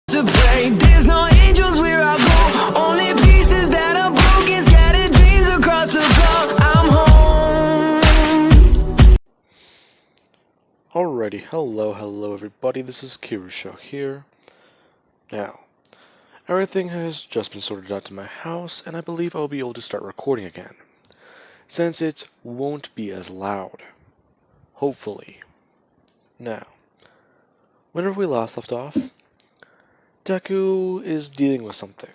To pray, there's no angels where I go, only pieces that are broken, scattered dreams across the floor. I'm home. Alrighty, hello everybody, this is Kirusho here. Now, everything has just been sorted out to my house, and I believe I'll be able to start recording again, since it won't be as loud. Hopefully. Now, whenever we last left off, Deku is dealing with something.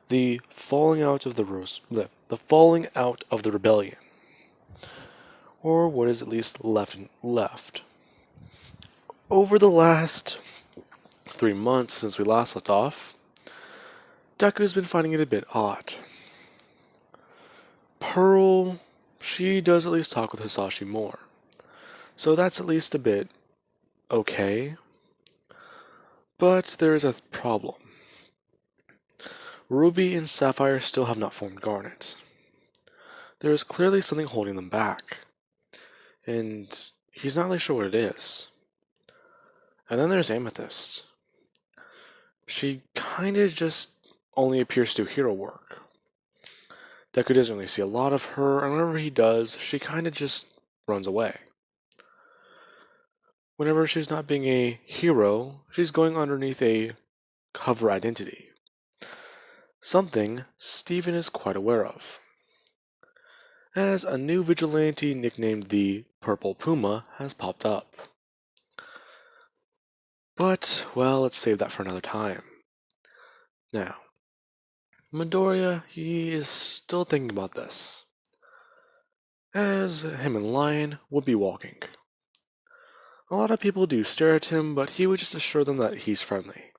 The falling out of the falling out of the rebellion. Or what is at least left. Over the last 3 months since we last left off, Deku's been finding it a bit odd. Pearl, she does at least talk with Hisashi more, so that's at least a bit okay. But there is a problem. Ruby and Sapphire still have not formed Garnet. There is clearly something holding them back, and he's not really sure what it is. And then there's Amethyst. She kinda just only appears to do hero work. Deku doesn't really see a lot of her, and whenever he does, she kinda just runs away. Whenever she's not being a hero, she's going underneath a cover identity. Something Steven is quite aware of, as a new vigilante nicknamed the Purple Puma has popped up. But, well, let's save that for another time. Now, Midoriya, he is still thinking about this, as him and Lion would be walking. A lot of people do stare at him, but he would just assure them that he's friendly,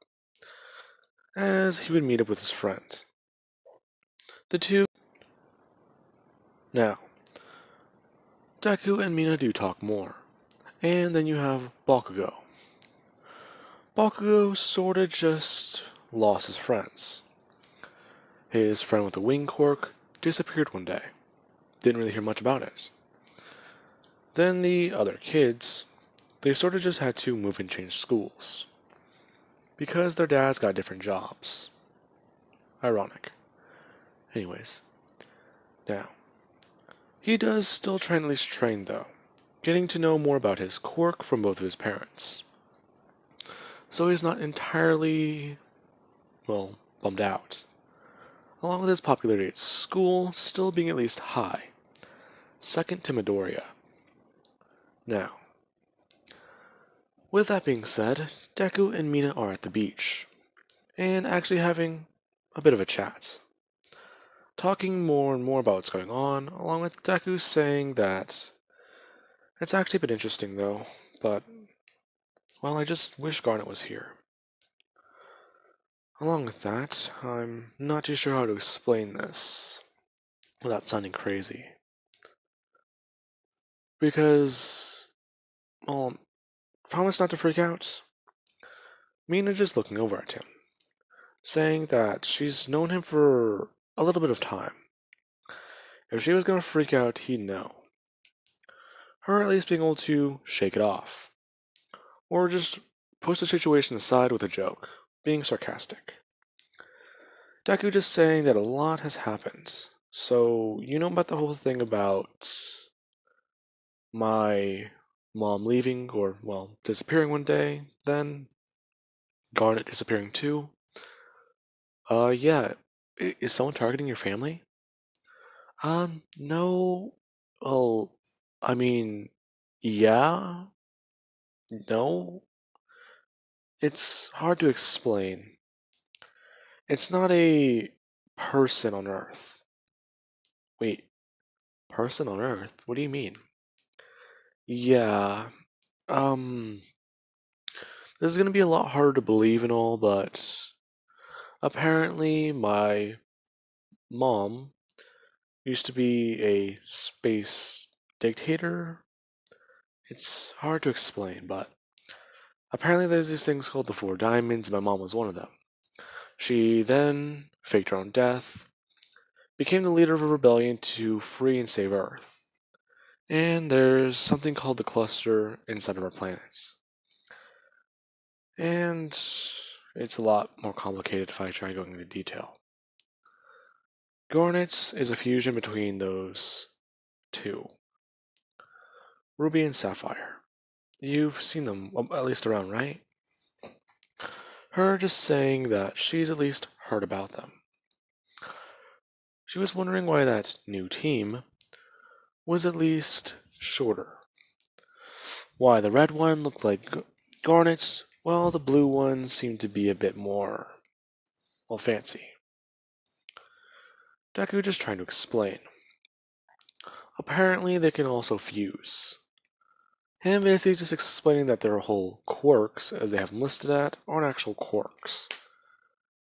as he would meet up with his friend. The two. Now, Deku and Mina do talk more, and then you have Bakugou. Bakugou sorta just lost his friends. His friend with the wing quirk disappeared one day. Didn't really hear much about it. Then the other kids, they sorta just had to move and change schools, because their dads got different jobs. Ironic. Anyways, now, he does still try and at least train though, getting to know more about his quirk from both of his parents. So he's not entirely, well, bummed out. Along with his popularity at school still being at least high, second to Midoriya. Now, with that being said, Deku and Mina are at the beach, and actually having a bit of a chat. Talking more and more about what's going on, along with Deku saying that it's actually a bit interesting though, but, well, I just wish Garnet was here. Along with that, I'm not too sure how to explain this without sounding crazy. Because, well, promise not to freak out. Mina just looking over at him, saying that she's known him for a little bit of time. If she was gonna freak out, he'd know. Her at least being able to shake it off. Or just push the situation aside with a joke, being sarcastic. Deku just saying that a lot has happened. So, you know about the whole thing about my mom leaving, or, well, disappearing one day, then Garnet disappearing too? Yeah. Is someone targeting your family? No. Well, I mean, yeah. No. It's hard to explain. It's not a person on Earth. Wait, person on Earth? What do you mean? Yeah. Um, this is gonna be a lot harder to believe and all, but apparently my mom used to be a space dictator. It's hard to explain, but apparently there's these things called the Four Diamonds, and my mom was one of them. She then faked her own death, became the leader of a rebellion to free and save Earth. And there's something called the cluster inside of our planet. And it's a lot more complicated if I try going into detail. Garnets is a fusion between those two. Ruby and Sapphire. You've seen them, at least around, right? Her just saying that she's at least heard about them. She was wondering why that new team was at least shorter. Why the red one looked like garnets, while the blue one seemed to be a bit more, well, fancy. Deku just trying to explain. Apparently they can also fuse. Him basically just explaining that their whole quirks, as they have them listed at, aren't actual quirks.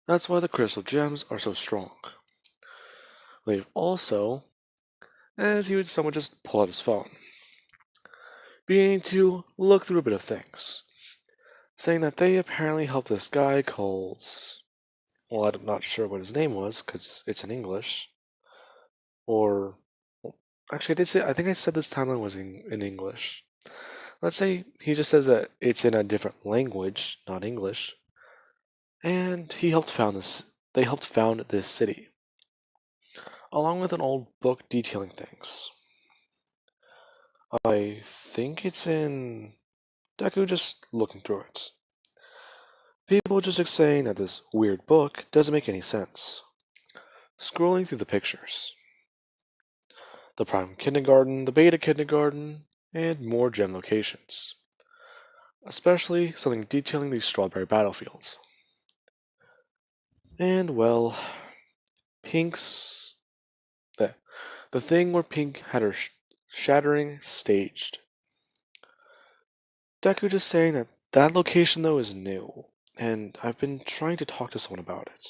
That's why the crystal gems are so strong. They've also, as he would someone just pull out his phone, beginning to look through a bit of things, saying that they apparently helped this guy called, well, I'm not sure what his name was because it's in English, or well, actually I think I said this timeline was in English. Let's say he just says that it's in a different language, not English, and he helped found this. They helped found this city, along with an old book detailing things. I think it's in Deku just looking through it. People just saying that this weird book doesn't make any sense. Scrolling through the pictures. The prime kindergarten, the beta kindergarten, and more gem locations. Especially something detailing these strawberry battlefields. And well, Pink's the thing where Pink had her shattering staged. Deku just saying that that location though is new, and I've been trying to talk to someone about it.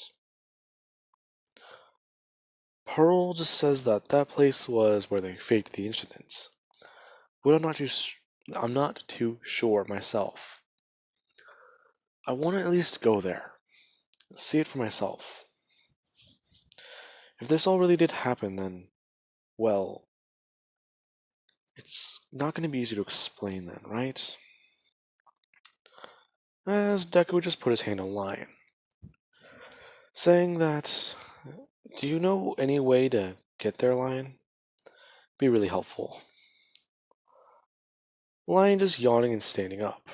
Pearl just says that that place was where they faked the incidents, but I'm not too sure myself. I want to at least go there, see it for myself. If this all really did happen, then, well, it's not going to be easy to explain then, right? As Deku just put his hand on Lion, saying that, do you know any way to get there, Lion? Be really helpful. Lion just yawning and standing up.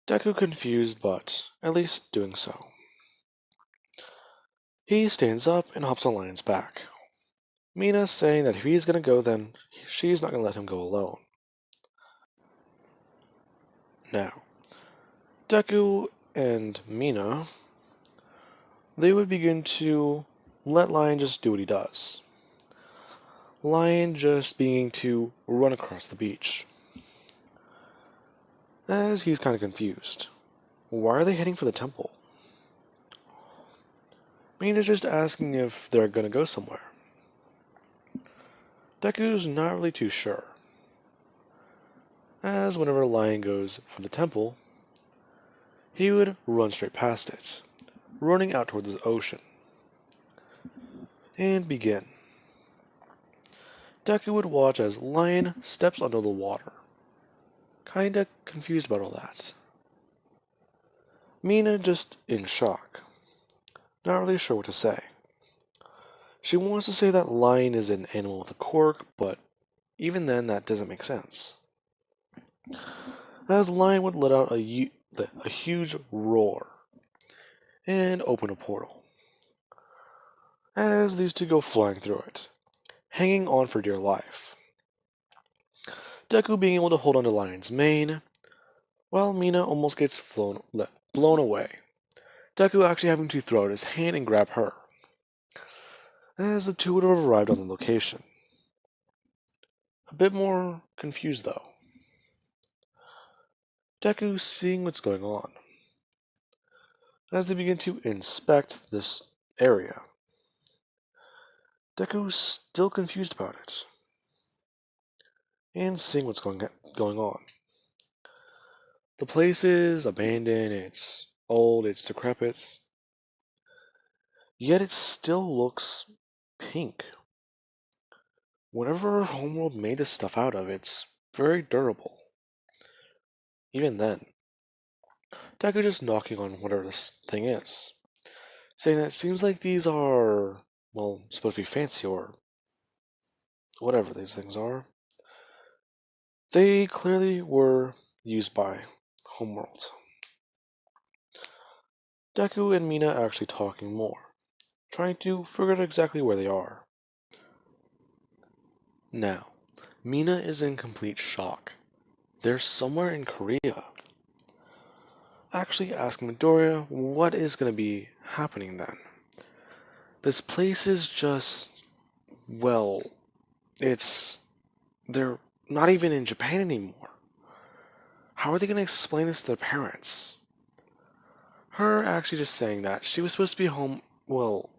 Deku confused, but at least doing so. He stands up and hops on Lion's back. Mina saying that if he's gonna go, then she's not gonna let him go alone. Now, Deku and Mina, they would begin to let Lion just do what he does. Lion just beginning to run across the beach. As he's kind of confused. Why are they heading for the temple? Mina's just asking if they're gonna go somewhere. Deku's not really too sure. As whenever Lion goes for the temple, he would run straight past it, running out towards the ocean. And begin. Deku would watch as Lion steps under the water. Kinda confused about all that. Mina just in shock. Not really sure what to say. She wants to say that Lion is an animal with a quirk, but even then that doesn't make sense. As Lion would let out a huge roar and open a portal. As these two go flying through it, hanging on for dear life. Deku being able to hold onto Lion's mane, while Mina almost gets blown away. Deku actually having to throw out his hand and grab her, as the two would have arrived on the location. A bit more confused though. Deku seeing what's going on, as they begin to inspect this area. Deku's still confused about it, and seeing what's going on. The place is abandoned, it's old, it's decrepit, yet it still looks pink. Whatever Homeworld made this stuff out of, it's very durable. Even then, Deku just knocking on whatever this thing is, saying that it seems like these are, well, supposed to be fancy or whatever these things are. They clearly were used by Homeworld. Deku and Mina are actually talking more, trying to figure out exactly where they are. Now, Mina is in complete shock. They're somewhere in Korea. Actually asking Midoriya what is going to be happening then. This place is just, well, they're not even in Japan anymore. How are they going to explain this to their parents? Her actually just saying that she was supposed to be home, well,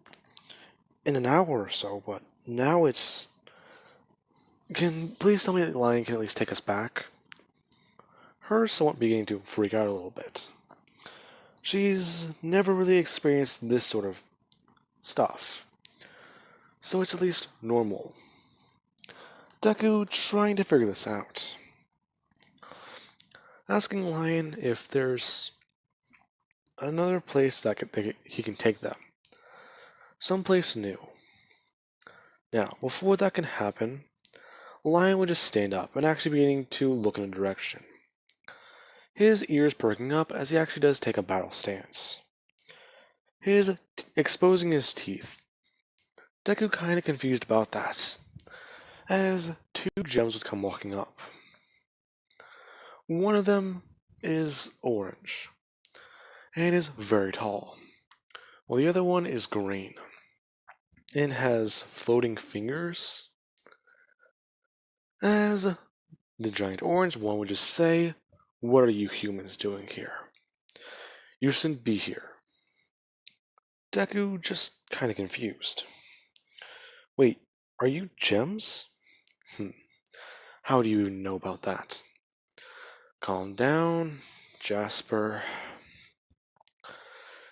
in an hour or so, but now it's... please tell me that Lion can at least take us back? Her somewhat beginning to freak out a little bit. She's never really experienced this sort of stuff, so it's at least normal. Deku trying to figure this out. Asking Lion if there's another place that he can take them. Someplace new. Now, before that can happen, Lion would just stand up and actually beginning to look in a direction. His ears perking up as he actually does take a battle stance. Exposing his teeth. Deku kinda confused about that, as two gems would come walking up. One of them is orange, and is very tall, while the other one is green, and has floating fingers. As the giant orange one would just say, "What are you humans doing here? You shouldn't be here." Deku just kinda confused. Wait, are you gems? How do you even know about that? Calm down, Jasper.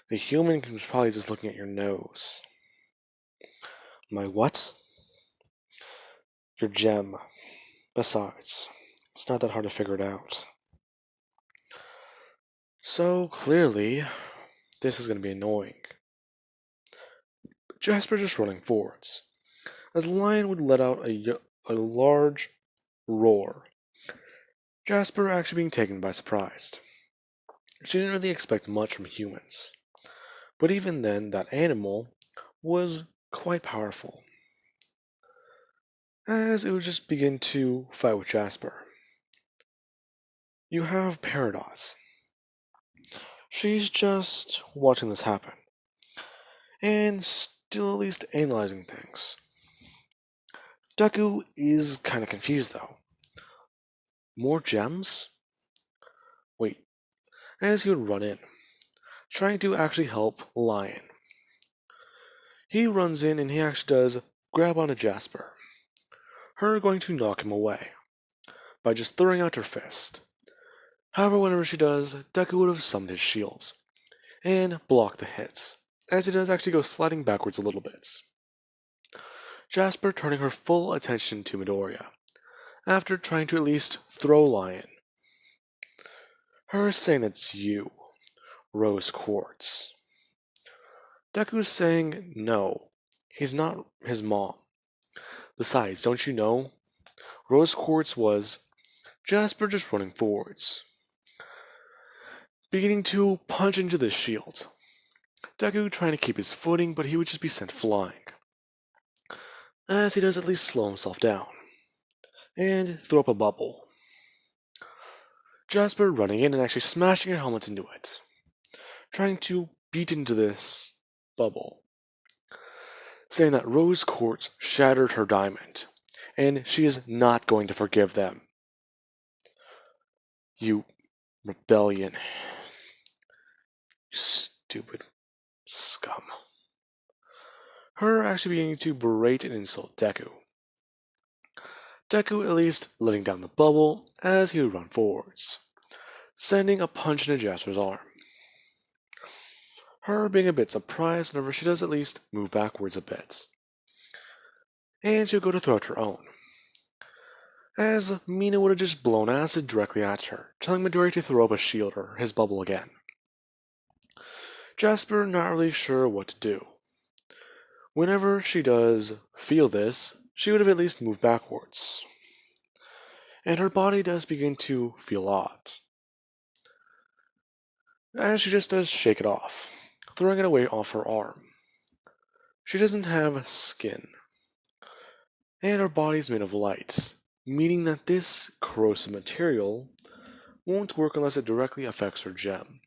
The human was probably just looking at your nose. My what? Your gem. Besides, it's not that hard to figure it out. So, clearly, this is going to be annoying. Jasper just running forwards, as Lion would let out a large roar. Jasper actually being taken by surprise. She didn't really expect much from humans, but even then, that animal was quite powerful, as it would just begin to fight with Jasper. You have Paradox. She's just watching this happen, and still at least analyzing things. Deku is kinda confused though. More gems? Wait, as he would run in, trying to actually help Lion. He runs in and he actually does grab onto Jasper, her going to knock him away by just throwing out her fist. However, whenever she does, Deku would have summoned his shields and blocked the hits, as he does actually go sliding backwards a little bit. Jasper turning her full attention to Midoriya, after trying to at least throw Lion. Her saying that it's you, Rose Quartz. Deku saying no, he's not his mom. Besides, don't you know? Rose Quartz was Jasper just running forwards, beginning to punch into the shield. Deku trying to keep his footing, but he would just be sent flying, as he does at least slow himself down, and throw up a bubble. Jasper running in and actually smashing her helmet into it, trying to beat into this bubble, saying that Rose Quartz shattered her diamond, and she is not going to forgive them. You rebellion. You stupid scum. Her actually beginning to berate and insult Deku. Deku at least letting down the bubble as he would run forwards, sending a punch into Jasper's arm. Her being a bit surprised whenever she does at least move backwards a bit. And she'll go to throw out her own, as Mina would have just blown acid directly at her, telling Midoriya to throw up a shield or his bubble again. Jasper not really sure what to do. Whenever she does feel this, she would have at least moved backwards. And her body does begin to feel odd. As she just does shake it off, throwing it away off her arm. She doesn't have skin. And her body's made of light, meaning that this corrosive material won't work unless it directly affects her gem.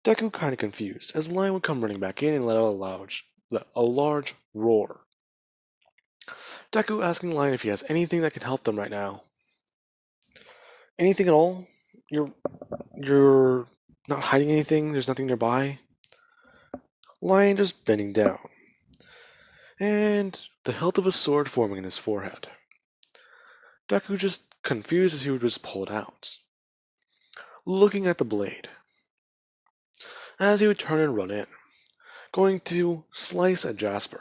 Deku kinda confused, as Lion would come running back in and let out a large roar. Deku asking Lion if he has anything that can help them right now. Anything at all? You're not hiding anything? There's nothing nearby? Lion just bending down, and the hilt of a sword forming in his forehead. Deku just confused as he would just pull it out, looking at the blade, as he would turn and run in, going to slice at Jasper.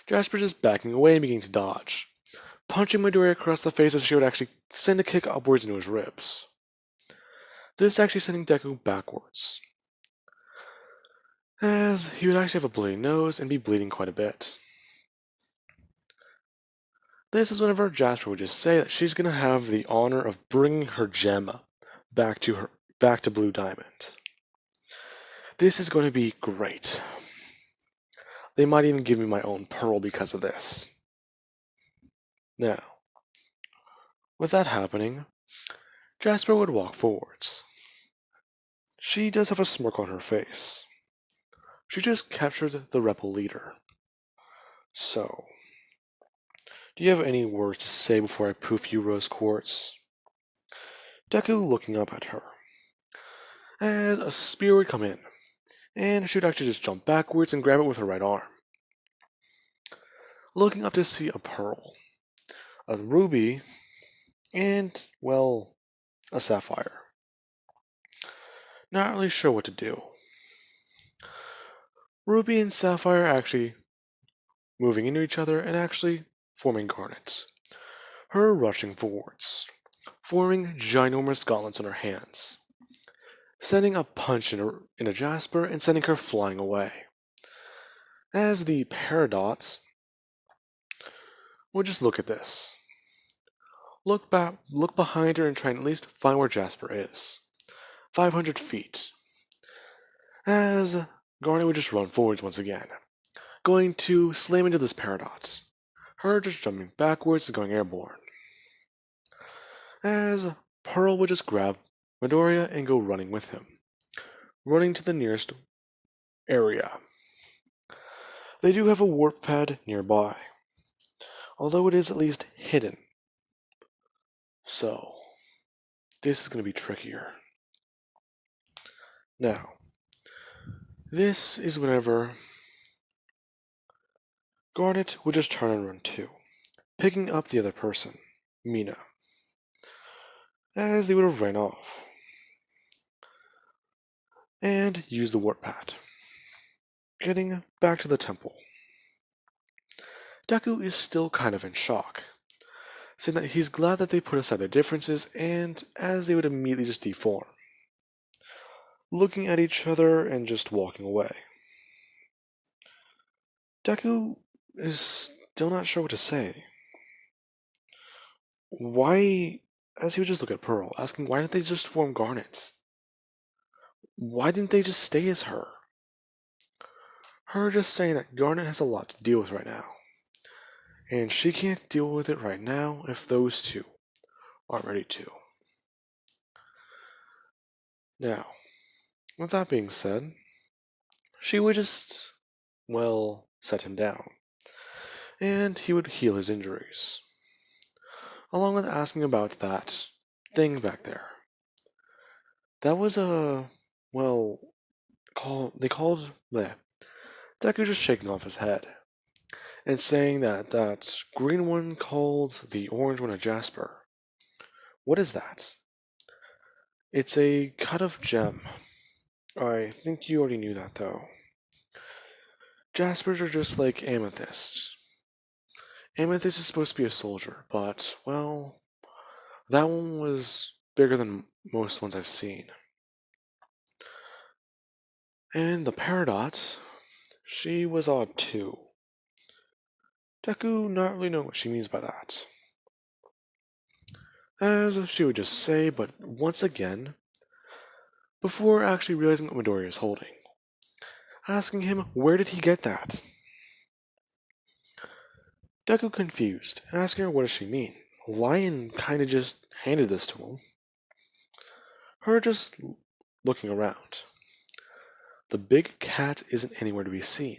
Jasper just backing away and beginning to dodge, punching Midoriya across the face as she would actually send a kick upwards into his ribs. This actually sending Deku backwards, as he would actually have a bloody nose and be bleeding quite a bit. This is whenever Jasper would just say that she's going to have the honor of bringing her gem back to Blue Diamond. This is going to be great. They might even give me my own pearl because of this. Now, with that happening, Jasper would walk forwards. She does have a smirk on her face. She just captured the rebel leader. So, do you have any words to say before I poof you, Rose Quartz? Deku looking up at her, as a spear would come in, and she would actually just jump backwards and grab it with her right arm. Looking up to see a pearl, a ruby, and, well, a sapphire. Not really sure what to do. Ruby and sapphire actually moving into each other and actually forming garnets. Her rushing forwards, forming ginormous gauntlets on her hands, sending a punch into Jasper and sending her flying away. As the Paradox would just look at this. Look behind her and try and at least find where Jasper is. 500 feet. As Garnet would just run forwards once again, going to slam into this Paradox. Her just jumping backwards and going airborne. As Pearl would just grab Midoriya and go running with him, running to the nearest area. They do have a warp pad nearby, although it is at least hidden. So, this is going to be trickier. Now, this is whenever Garnet would just turn and run too, picking up the other person, Mina, as they would have ran off, and use the warp pad, getting back to the temple. Deku is still kind of in shock, saying that he's glad that they put aside their differences and as they would immediately just deform, looking at each other and just walking away. Deku is still not sure what to say. Why, as he would just look at Pearl, asking why didn't they just form garnets? Why didn't they just stay as her? Her just saying that Garnet has a lot to deal with right now. And she can't deal with it right now if those two aren't ready to. Now, with that being said, she would just, well, set him down. And he would heal his injuries. Along with asking about that thing back there. That was Deku just shaking off his head. And saying that green one called the orange one a Jasper. What is that? It's a cut of gem. I think you already knew that though. Jaspers are just like amethyst. Amethyst is supposed to be a soldier, but, well, that one was bigger than most ones I've seen. And the Peridot, she was odd too. Deku not really knowing what she means by that. As she would just say, but once again, before actually realizing what Midoriya is holding, asking him where did he get that? Deku confused and asking her what does she mean. Lion kinda just handed this to him. Her just looking around. The big cat isn't anywhere to be seen.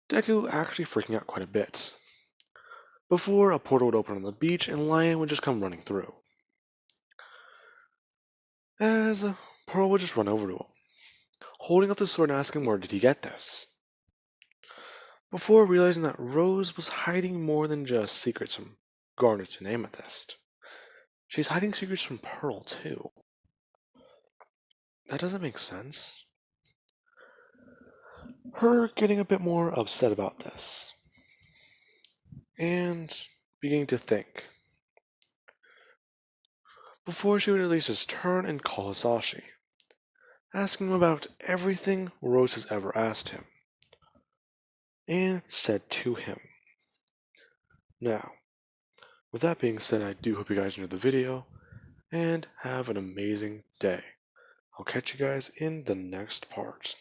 Deku actually freaking out quite a bit. Before a portal would open on the beach and Lion would just come running through. As Pearl would just run over to him, holding up the sword and asking where did he get this? Before realizing that Rose was hiding more than just secrets from Garnet and Amethyst. She's hiding secrets from Pearl too. That doesn't make sense. Her getting a bit more upset about this. And beginning to think. Before she would at least just turn and call Hisashi, asking him about everything Rose has ever asked him, and said to him. Now, with that being said, I do hope you guys enjoyed the video, and have an amazing day. I'll catch you guys in the next part.